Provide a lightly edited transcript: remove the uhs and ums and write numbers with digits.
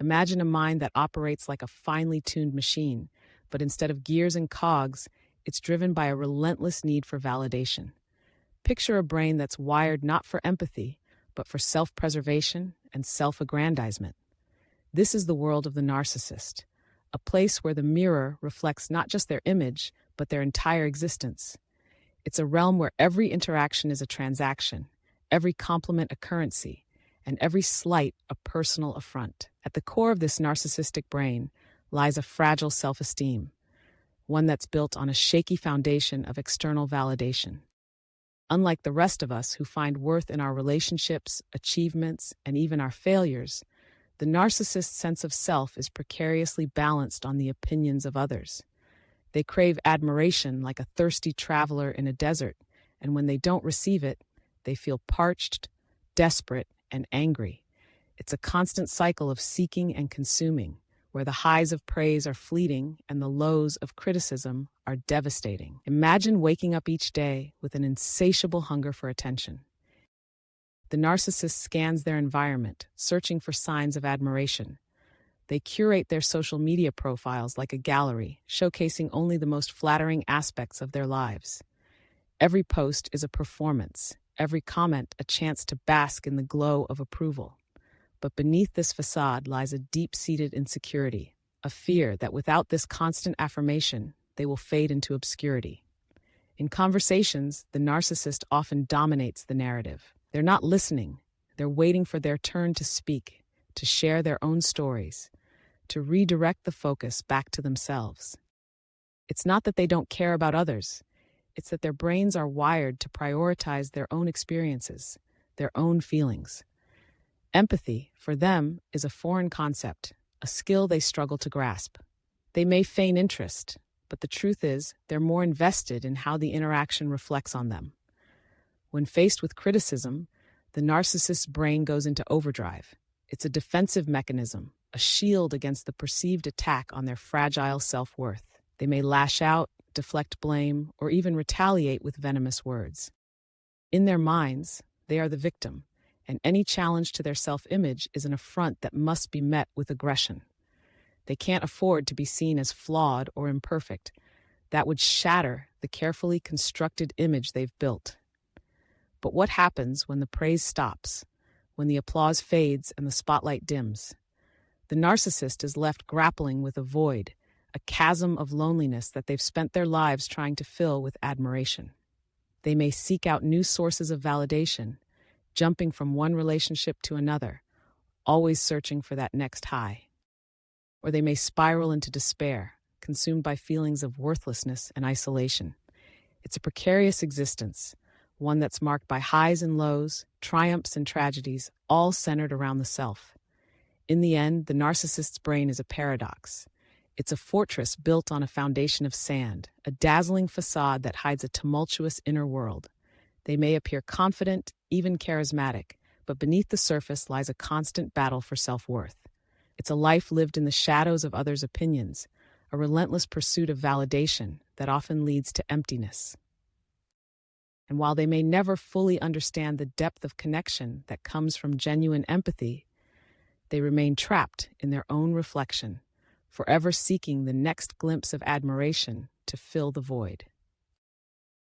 Imagine a mind that operates like a finely tuned machine, but instead of gears and cogs, it's driven by a relentless need for validation. Picture a brain that's wired not for empathy, but for self-preservation and self-aggrandizement. This is the world of the narcissist, a place where the mirror reflects not just their image, but their entire existence. It's a realm where every interaction is a transaction, every compliment a currency, and every slight a personal affront. At the core of this narcissistic brain lies a fragile self-esteem, one that's built on a shaky foundation of external validation. Unlike the rest of us who find worth in our relationships, achievements, and even our failures, the narcissist's sense of self is precariously balanced on the opinions of others. They crave admiration like a thirsty traveler in a desert, and when they don't receive it, they feel parched, desperate, and angry. It's a constant cycle of seeking and consuming, where the highs of praise are fleeting and the lows of criticism are devastating. Imagine waking up each day with an insatiable hunger for attention. The narcissist scans their environment, searching for signs of admiration. They curate their social media profiles like a gallery, showcasing only the most flattering aspects of their lives. Every post is a performance, every comment a chance to bask in the glow of approval. But beneath this facade lies a deep-seated insecurity, a fear that without this constant affirmation, they will fade into obscurity. In conversations, the narcissist often dominates the narrative. They're not listening. They're waiting for their turn to speak, to share their own stories, to redirect the focus back to themselves. It's not that they don't care about others. It's that their brains are wired to prioritize their own experiences, their own feelings. Empathy, for them, is a foreign concept, a skill they struggle to grasp. They may feign interest, but the truth is they're more invested in how the interaction reflects on them. When faced with criticism, the narcissist's brain goes into overdrive. It's a defensive mechanism, a shield against the perceived attack on their fragile self-worth. They may lash out, deflect blame, or even retaliate with venomous words. In their minds, they are the victim, and any challenge to their self-image is an affront that must be met with aggression. They can't afford to be seen as flawed or imperfect. That would shatter the carefully constructed image they've built. But what happens when the praise stops, when the applause fades and the spotlight dims? The narcissist is left grappling with a void, a chasm of loneliness that they've spent their lives trying to fill with admiration. They may seek out new sources of validation, jumping from one relationship to another, always searching for that next high. Or they may spiral into despair, consumed by feelings of worthlessness and isolation. It's a precarious existence, one that's marked by highs and lows, triumphs and tragedies, all centered around the self. In the end, the narcissist's brain is a paradox. It's a fortress built on a foundation of sand, a dazzling facade that hides a tumultuous inner world. They may appear confident, even charismatic, but beneath the surface lies a constant battle for self-worth. It's a life lived in the shadows of others' opinions, a relentless pursuit of validation that often leads to emptiness. And while they may never fully understand the depth of connection that comes from genuine empathy, they remain trapped in their own reflection, forever seeking the next glimpse of admiration to fill the void.